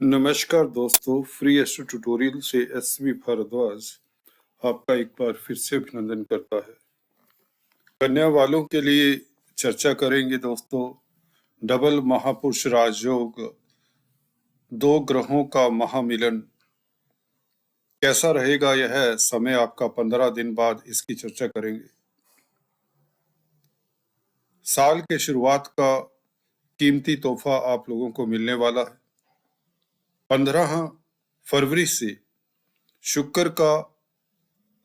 नमस्कार दोस्तों, free astro tutorial से एसवी भारद्वाज आपका एक बार फिर से अभिनंदन करता है। कन्या वालों के लिए चर्चा करेंगे दोस्तों। डबल महापुरुष राजयोग, दो ग्रहों का महामिलन कैसा रहेगा, यह समय आपका 15 दिन बाद इसकी चर्चा करेंगे। साल के शुरुआत का कीमती तोहफा आप लोगों को मिलने वाला है। 15 फरवरी से शुक्र का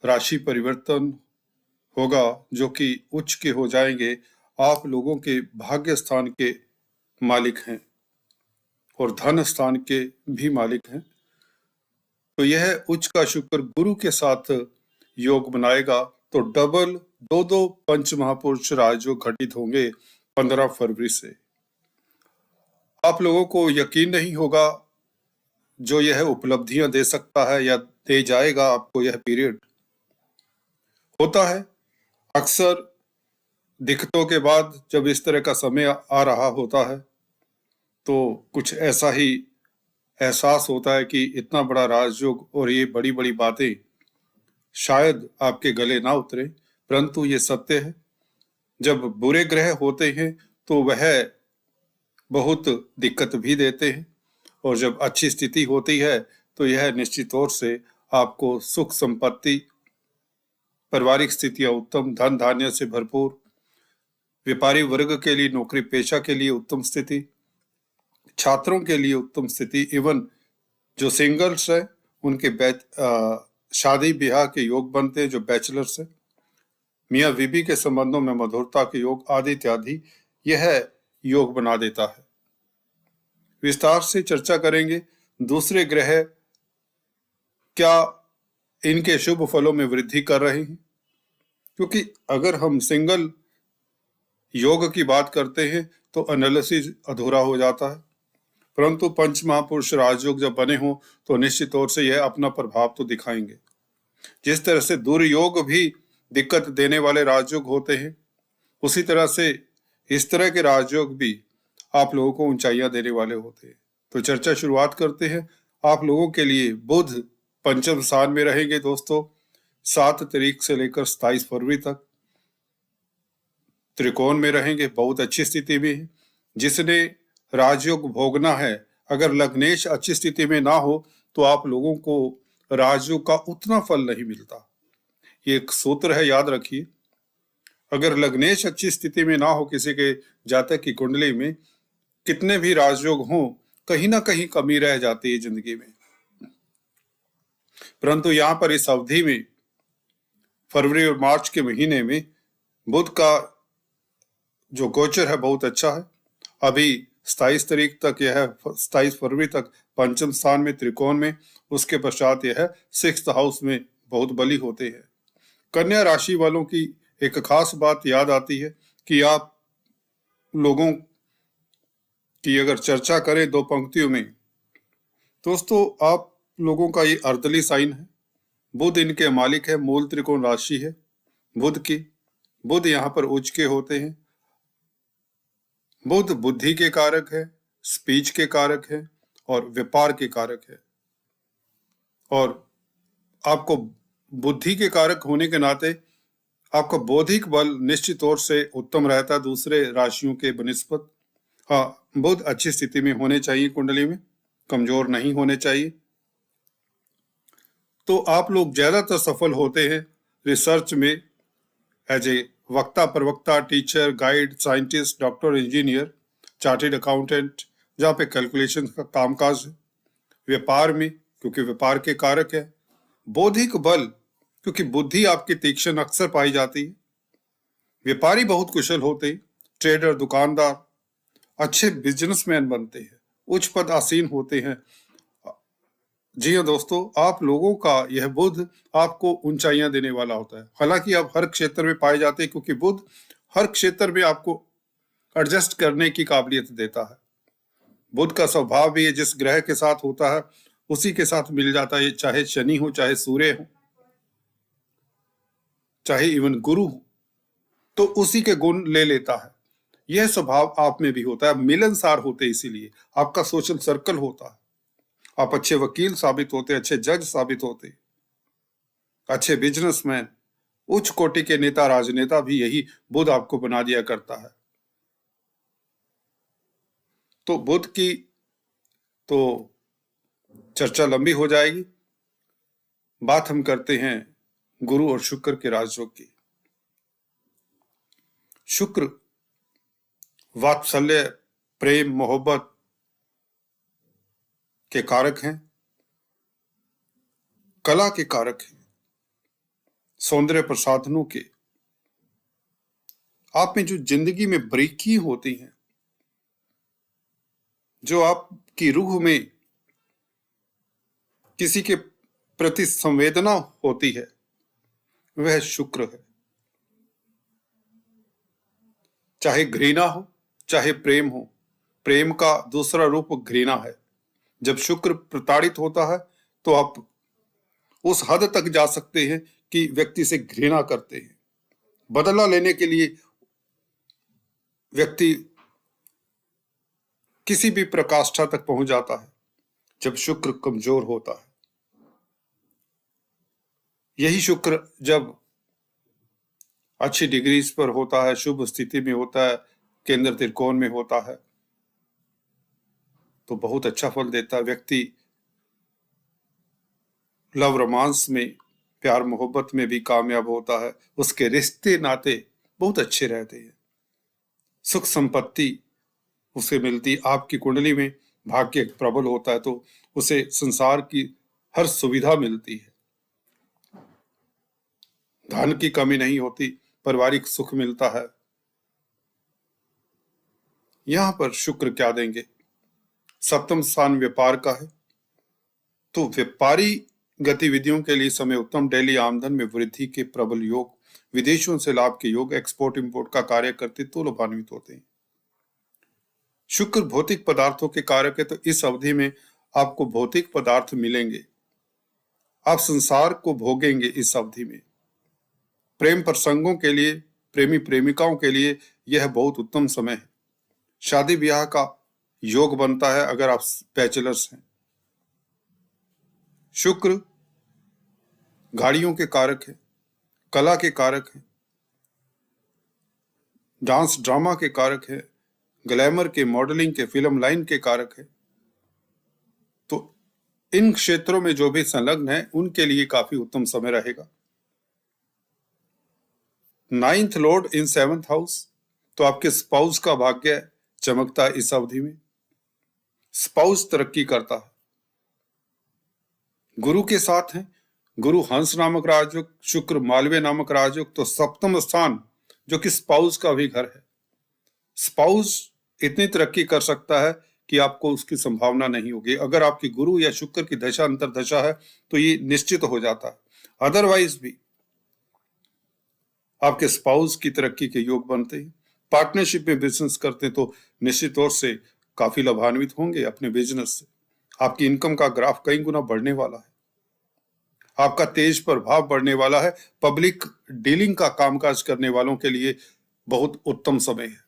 राशि परिवर्तन होगा, जो कि उच्च के हो जाएंगे। आप लोगों के भाग्य स्थान के मालिक हैं और धन स्थान के भी मालिक हैं। तो यह उच्च का शुक्र गुरु के साथ योग बनाएगा, तो डबल दो पंच महापुरुष राजयोग घटित होंगे 15 फरवरी से। आप लोगों को यकीन नहीं होगा जो यह उपलब्धियां दे सकता है या दे जाएगा आपको। यह पीरियड होता है अक्सर दिक्कतों के बाद, जब इस तरह का समय आ रहा होता है तो कुछ ऐसा ही एहसास होता है कि इतना बड़ा राजयोग और ये बड़ी बड़ी बातें शायद आपके गले ना उतरे, परंतु ये सत्य है। जब बुरे ग्रह होते हैं तो वह बहुत दिक्कत भी देते हैं, और जब अच्छी स्थिति होती है तो यह निश्चित तौर से आपको सुख संपत्ति, पारिवारिक स्थितियां उत्तम, धन धान्य से भरपूर, व्यापारी वर्ग के लिए, नौकरी पेशा के लिए उत्तम स्थिति, छात्रों के लिए उत्तम स्थिति, इवन जो सिंगल्स है उनके शादी ब्याह के योग बनते हैं, जो बैचलर्स है, मियाँ बीबी के संबंधों में मधुरता के योग आदि इत्यादि यह योग बना देता है। विस्तार से चर्चा करेंगे दूसरे ग्रह क्या इनके शुभ फलों में वृद्धि कर रहे हैं, क्योंकि अगर हम सिंगल योग की बात करते हैं तो एनालिसिस अधूरा हो जाता है, परंतु पंच महापुरुष राजयोग जब बने हों तो निश्चित तौर से यह अपना प्रभाव तो दिखाएंगे। जिस तरह से दुर्योग भी दिक्कत देने वाले राजयोग होते हैं, उसी तरह से इस तरह के राजयोग भी आप लोगों को ऊंचाइयां देने वाले होते हैं। तो चर्चा शुरुआत करते हैं। आप लोगों के लिए बुध पंचम स्थान में रहेंगे दोस्तों, 7 तारीख से लेकर 27 फरवरी तक त्रिकोण में रहेंगे, बहुत अच्छी स्थिति में है। जिसने राजयोग भोगना है, अगर लग्नेश अच्छी स्थिति में ना हो तो आप लोगों को राजयोग का उतना फल नहीं मिलता। ये एक सूत्र है, याद रखिए। अगर लग्नेश अच्छी स्थिति में ना हो किसी के जातक की कुंडली में, कितने भी राजयोग हों, कहीं ना कहीं कमी रह जाती है जिंदगी में। परंतु यहाँ पर इस अवधि में, फरवरी और मार्च के महीने में, बुध का जो गोचर है बहुत अच्छा है। अभी 27 तारीख तक यह 27 फरवरी तक पंचम स्थान में त्रिकोण में, उसके पश्चात यह 6th हाउस में बहुत बली होते हैं। कन्या राशि वालों की एक खास बात याद आती है कि आप लोगों की अगर चर्चा करें 2 पंक्तियों में, दोस्तों आप लोगों का ये अर्दली साइन है। बुध इनके मालिक है, मूल त्रिकोण राशि है बुध की। बुध यहाँ पर उच्च के होते हैं। बुध बुद्धि के कारक है, स्पीच के कारक है और व्यापार के कारक है। और आपको बुद्धि के कारक होने के नाते आपका बौद्धिक बल निश्चित तौर से उत्तम रहता है दूसरे राशियों के बनिस्बत। हाँ, बुध अच्छी स्थिति में होने चाहिए कुंडली में, कमजोर नहीं होने चाहिए। तो आप लोग ज्यादातर सफल होते हैं रिसर्च में, एज ए वक्ता, प्रवक्ता, teacher, guide, scientist, doctor, engineer, chartered accountant, जहाँ पे कैलकुलेशन का कामकाज है। व्यापार में, क्योंकि व्यापार के कारक है। बौद्धिक बल, क्योंकि बुद्धि आपकी तीक्ष्ण अक्सर पाई जाती है। व्यापारी बहुत कुशल होते हैं, ट्रेडर, दुकानदार, अच्छे बिजनेसमैन बनते हैं, उच्च पद आसीन होते हैं। जी हाँ दोस्तों, आप लोगों का यह बुध आपको ऊंचाइयां देने वाला होता है। हालांकि आप हर क्षेत्र में पाए जाते हैं, क्योंकि बुध हर क्षेत्र में आपको एडजस्ट करने की काबिलियत देता है। बुध का स्वभाव भी है, जिस ग्रह के साथ होता है उसी के साथ मिल जाता है, चाहे शनि हो, चाहे सूर्य हो, चाहे इवन गुरु हो, तो उसी के गुण ले लेता है। यह स्वभाव आप में भी होता है, मिलनसार होते, इसीलिए आपका सोशल सर्कल होता है। आप अच्छे वकील साबित होते, अच्छे जज साबित होते, अच्छे बिजनेसमैन, उच्च कोटि के नेता, राजनेता भी यही बुध आपको बना दिया करता है। तो बुध की तो चर्चा लंबी हो जाएगी। बात हम करते हैं गुरु और शुक्र के राजयोग की। शुक्र वात्सल्य, प्रेम, मोहब्बत के कारक हैं, कला के कारक हैं, सौंदर्य प्रसाधनों के। आप में जो जिंदगी में बारीकी होती हैं, जो आपकी रूह में किसी के प्रति संवेदना होती है, वह शुक्र है। चाहे घृणा हो, चाहे प्रेम हो, प्रेम का दूसरा रूप घृणा है। जब शुक्र प्रताड़ित होता है तो आप उस हद तक जा सकते हैं कि व्यक्ति से घृणा करते हैं। बदला लेने के लिए व्यक्ति किसी भी प्रकाष्ठा तक पहुंच जाता है जब शुक्र कमजोर होता है। यही शुक्र जब अच्छी डिग्रीज पर होता है, शुभ स्थिति में होता है, केंद्र त्रिकोण में होता है, तो बहुत अच्छा फल देता है। व्यक्ति लव रोमांस में, प्यार मोहब्बत में भी कामयाब होता है। उसके रिश्ते नाते बहुत अच्छे रहते हैं। सुख संपत्ति उसे मिलती। आपकी कुंडली में भाग्य प्रबल होता है तो उसे संसार की हर सुविधा मिलती है। धन की कमी नहीं होती, पारिवारिक सुख मिलता है। यहां पर शुक्र क्या देंगे? सप्तम स्थान व्यापार का है, तो व्यापारी गतिविधियों के लिए समय उत्तम। डेली आमदन में वृद्धि के प्रबल योग, विदेशों से लाभ के योग, एक्सपोर्ट इंपोर्ट का कार्य करते तो लाभान्वित होते हैं। शुक्र भौतिक पदार्थों के कारक है, तो इस अवधि में आपको भौतिक पदार्थ मिलेंगे, आप संसार को भोगेंगे। इस अवधि में प्रेम प्रसंगों के लिए, प्रेमी प्रेमिकाओं के लिए यह बहुत उत्तम समय है। शादी ब्याह का योग बनता है अगर आप बैचलर्स हैं। शुक्र गाड़ियों के कारक है, कला के कारक है, डांस ड्रामा के कारक है, ग्लैमर के, मॉडलिंग के, फिल्म लाइन के कारक है। तो इन क्षेत्रों में जो भी संलग्न है उनके लिए काफी उत्तम समय रहेगा। 9th लॉर्ड इन 7th हाउस, तो आपके स्पाउस का भाग्य चमकता है इस अवधि में। स्पाउस तरक्की करता है, गुरु के साथ है। गुरु हंस नामक राजयोग, शुक्र मालव्य नामक राजयोग, तो सप्तम स्थान जो कि स्पाउस का भी घर है। स्पाउस इतनी तरक्की कर सकता है कि आपको उसकी संभावना नहीं होगी। अगर आपकी गुरु या शुक्र की दशा अंतरदशा है तो ये निश्चित हो जाता है। अदरवाइज भी आपके स्पाउस की तरक्की के योग बनते हैं। पार्टनरशिप में बिजनेस करते हैं तो निश्चित तौर से काफी लाभान्वित होंगे अपने बिजनेस से। आपकी इनकम का ग्राफ कई गुना बढ़ने वाला है, आपका तेज प्रभाव बढ़ने वाला है। पब्लिक डीलिंग का कामकाज करने वालों के लिए बहुत उत्तम समय है।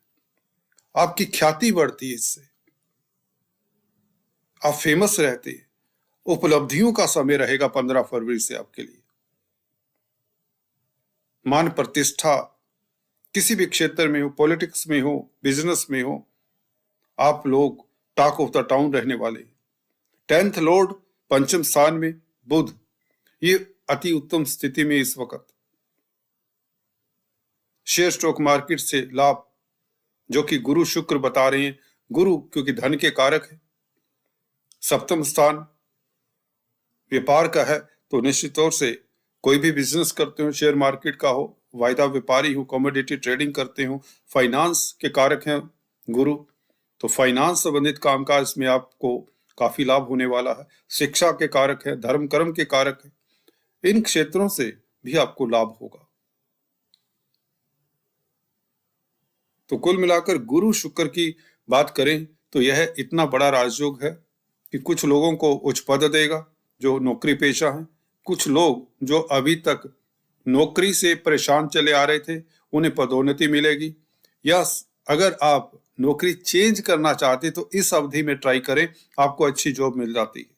आपकी ख्याति बढ़ती है, इससे आप फेमस रहते हैं। उपलब्धियों का समय रहेगा 15 फरवरी से आपके लिए। मान प्रतिष्ठा किसी भी क्षेत्र में हो, पॉलिटिक्स में हो, बिजनेस में हो, आप लोग टॉक ऑफ द टाउन रहने वाले। 10th लॉर्ड पंचम स्थान में बुध, ये अति उत्तम स्थिति में इस वक्त। शेयर स्टॉक मार्केट से लाभ जो कि गुरु शुक्र बता रहे हैं। गुरु क्योंकि धन के कारक है, सप्तम स्थान व्यापार का है, तो निश्चित तौर से कोई भी बिजनेस करते हो, शेयर मार्केट का हो, वायदा व्यापारी हो, कमोडिटी ट्रेडिंग करते हो, फाइनेंस के कारक हैं गुरु, तो फाइनेंस संबंधित कामकाज में आपको काफी लाभ होने वाला है। शिक्षा के कारक है, धर्म कर्म के कारक है, इन क्षेत्रों से भी आपको लाभ होगा। तो कुल मिलाकर गुरु शुक्र की बात करें तो यह इतना बड़ा राजयोग है कि कुछ लोगों को उच्च पद देगा जो नौकरी पेशा है। कुछ लोग जो अभी तक नौकरी से परेशान चले आ रहे थे उन्हें पदोन्नति मिलेगी, या अगर आप नौकरी चेंज करना चाहते तो इस अवधि में ट्राई करें, आपको अच्छी जॉब मिल जाती है।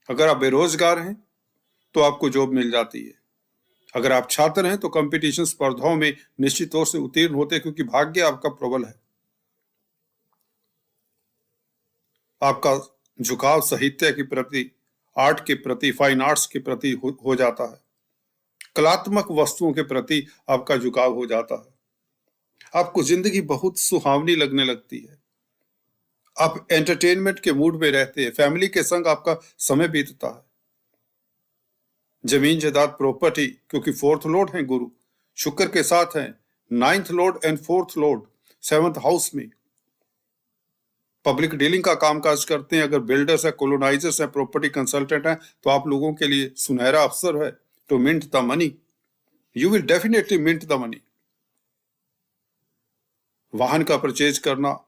अगर आप बेरोजगार हैं तो आपको जॉब मिल जाती है। अगर आप छात्र हैं तो कंपटीशन स्पर्धाओं में निश्चित तौर से उत्तीर्ण होते हैं, क्योंकि भाग्य आपका प्रबल है। आपका झुकाव साहित्य के प्रति, आर्ट के प्रति, फाइन आर्ट्स के प्रति हो जाता है। कलात्मक वस्तुओं के प्रति आपका झुकाव हो जाता है। आपको जिंदगी बहुत सुहावनी लगने लगती है। आप एंटरटेनमेंट के मूड में रहते हैं। फैमिली के संग आपका समय बीतता है। जमीन जायदाद प्रॉपर्टी, क्योंकि फोर्थ लॉर्ड है गुरु, शुक्र के साथ है, ninth Lord and fourth Lord seventh house में। पब्लिक डीलिंग का कामकाज करते हैं। अगर बिल्डर्स है, कॉलोनाइजर्स है, प्रॉपर्टी कंसल्टेंट है, तो आप लोगों के लिए सुनहरा अवसर है to mint the money. You will definitely mint the money. वाहन का परचेज करना,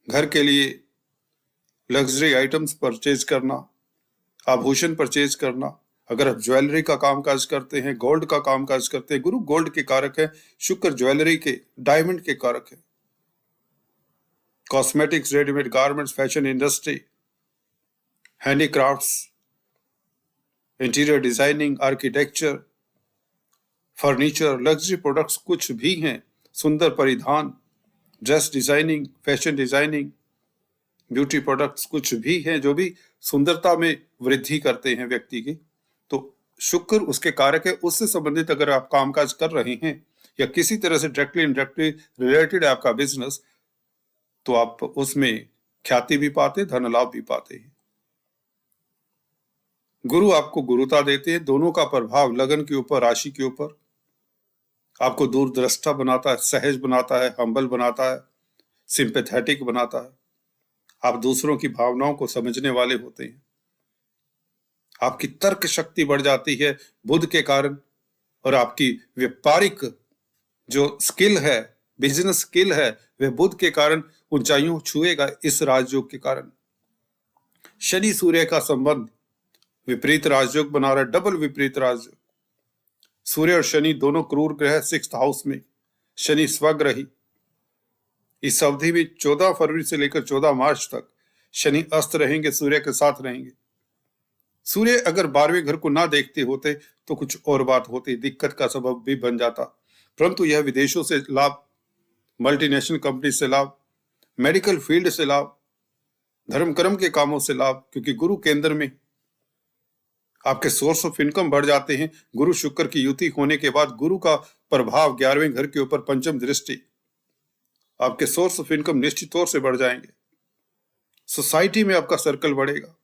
घर के लिए लग्जरी आइटम्स परचेज करना, आभूषण परचेज करना। अगर आप ज्वेलरी का कामकाज करते हैं, गोल्ड का कामकाज करते हैं, गुरु गोल्ड के कारक है, शुक्र ज्वेलरी के, डायमंड के कारक है। Cosmetics, readymade garments, fashion industry, handicrafts, interior designing, architecture, furniture, luxury products कुछ भी हैं, सुंदर परिधान, dress designing, fashion designing, beauty products कुछ भी हैं जो भी सुंदरता में वृद्धि करते हैं व्यक्ति की, तो शुक्र उसके कारक है। उससे संबंधित अगर आप कामकाज कर रहे हैं या किसी तरह से डायरेक्टली इनडायरेक्टली रिलेटेड है आपका बिजनेस, तो आप उसमें ख्याति भी पाते, धन लाभ भी पाते हैं। गुरु आपको गुरुता देते हैं। दोनों का प्रभाव लगन के ऊपर, राशि के ऊपर आपको दूरदृष्टा बनाता है, सहज बनाता है, हम्बल बनाता है, सिंपैथेटिक बनाता है। आप दूसरों की भावनाओं को समझने वाले होते हैं। आपकी तर्क शक्ति बढ़ जाती है बुध के कारण, और आपकी व्यापारिक जो स्किल है, बिजनेस स्किल है, वह बुध के कारण ऊंचाइयों छुएगा इस राजयोग के कारण। शनि सूर्य का संबंध विपरीत राजयोग बना रहा है, डबल विपरीत राजयोग। सूर्य और शनि दोनों क्रूर ग्रह, सिक्स्थ हाउस में, शनि स्वग्रही। इस अवधि में 14 फरवरी से लेकर 14 मार्च तक शनि अस्त रहेंगे, सूर्य के साथ रहेंगे। सूर्य अगर 12वें घर को ना देखते होते तो कुछ और बात होती, दिक्कत का सबब भी बन जाता, परंतु यह विदेशों से लाभ, मल्टीनेशनल कंपनी से लाभ, मेडिकल फील्ड से लाभ, धर्म कर्म के कामों से लाभ, क्योंकि गुरु केंद्र में आपके सोर्स ऑफ इनकम बढ़ जाते हैं। गुरु शुक्र की युति होने के बाद गुरु का प्रभाव 11वें घर के ऊपर, पंचम दृष्टि, आपके सोर्स ऑफ इनकम निश्चित तौर से बढ़ जाएंगे। सोसाइटी में आपका सर्कल बढ़ेगा,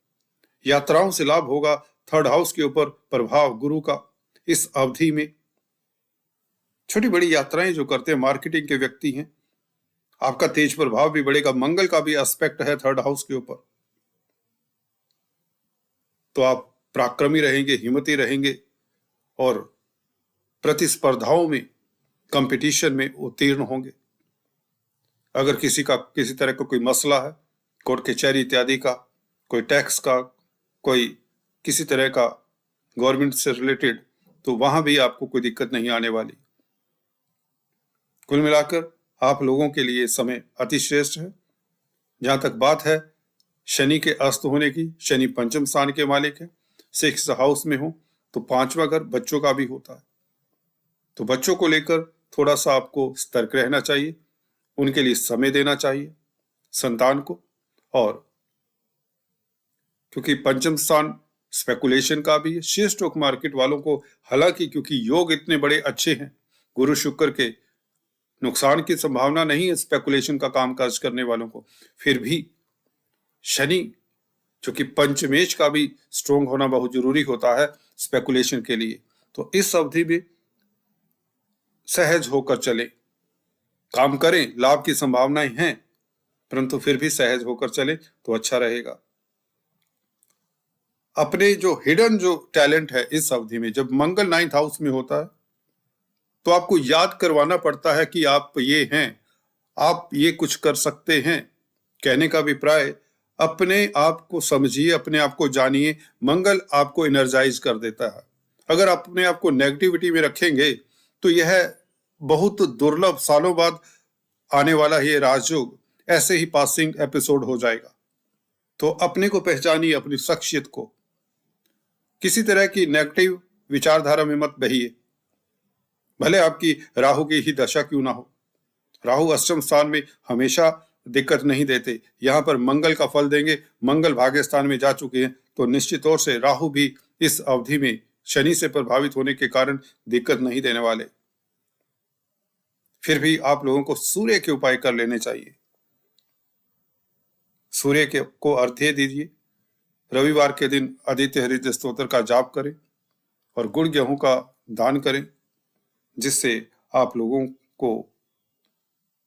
यात्राओं से लाभ होगा। थर्ड हाउस के ऊपर प्रभाव गुरु का इस अवधि में। छोटी बड़ी यात्राएं जो करते हैं, मार्केटिंग के व्यक्ति हैं, आपका तेज प्रभाव भी बढ़ेगा। मंगल का भी एस्पेक्ट है थर्ड हाउस के ऊपर, तो आप पराक्रमी रहेंगे, हिम्मती रहेंगे और प्रतिस्पर्धाओं में, कंपटीशन में उत्तीर्ण होंगे। अगर किसी तरह का कोई मसला है, कोर्ट कचहरी इत्यादि का, कोई टैक्स का, कोई किसी तरह का गवर्नमेंट से रिलेटेड, तो वहां भी आपको कोई दिक्कत नहीं आने वाली। कुल मिलाकर आप लोगों के लिए समय अति श्रेष्ठ है। जहां तक बात है शनि के अस्त होने की, शनि पंचम स्थान के मालिक है, सिक्स्थ हाउस में हो तो 5वां घर बच्चों का भी होता है, तो बच्चों को लेकर थोड़ा सा आपको सतर्क रहना चाहिए, उनके लिए समय देना चाहिए संतान को। और क्योंकि पंचम स्थान स्पेकुलेशन का भी है, शेयर स्टॉक मार्केट वालों को, हालांकि क्योंकि योग इतने बड़े अच्छे हैं गुरु शुक्र के, नुकसान की संभावना नहीं है स्पेकुलेशन का कामकाज करने वालों को, फिर भी शनि क्योंकि पंचमेश का भी स्ट्रोंग होना बहुत जरूरी होता है स्पेकुलेशन के लिए, तो इस अवधि में सहज होकर चले, काम करें, लाभ की संभावनाएं हैं, परंतु फिर भी सहज होकर चले तो अच्छा रहेगा। अपने जो हिडन जो टैलेंट है इस अवधि में, जब मंगल 9th हाउस में होता है तो आपको याद करवाना पड़ता है कि आप ये हैं, आप ये कुछ कर सकते हैं। कहने का अभिप्राय, अपने आप को समझिए, अपने आप को जानिए। मंगल आपको एनर्जाइज कर देता है। अगर आप अपने आप को नेगेटिविटी में रखेंगे तो यह बहुत दुर्लभ, सालों बाद आने वाला ये राजयोग ऐसे ही पासिंग एपिसोड हो जाएगा। तो अपने को पहचानिए, अपनी शख्सियत को। किसी तरह की नेगेटिव विचारधारा में मत बहिए, भले आपकी राहु की ही दशा क्यों ना हो। राहु अष्टम स्थान में हमेशा दिक्कत नहीं देते, यहाँ पर मंगल का फल देंगे। मंगल भाग्य स्थान में जा चुके हैं, तो निश्चित तौर से राहु भी इस अवधि में शनि से प्रभावित होने के कारण दिक्कत नहीं देने वाले। फिर भी आप लोगों को सूर्य के उपाय कर लेने चाहिए। सूर्य के को अर्घ्य दीजिए। रविवार के दिन आदित्य हृदय स्तोत्र का जाप करें और गुड़ गेहूं का दान करें, जिससे आप लोगों को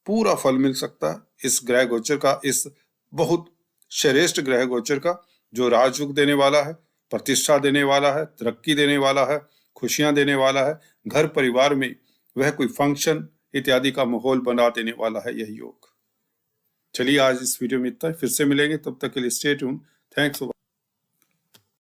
पूरा फल मिल सकता है इस ग्रह गोचर का, इस बहुत श्रेष्ठ ग्रह गोचर का, जो राजयोग देने वाला है, प्रतिष्ठा देने वाला है, तरक्की देने वाला है, खुशियां देने वाला है, घर परिवार में वह कोई फंक्शन इत्यादि का माहौल बना देने वाला है यह योग। चलिए आज इस वीडियो में इतना, फिर से मिलेंगे, तब तक के लिए स्टे ट्यून। थैंक्स।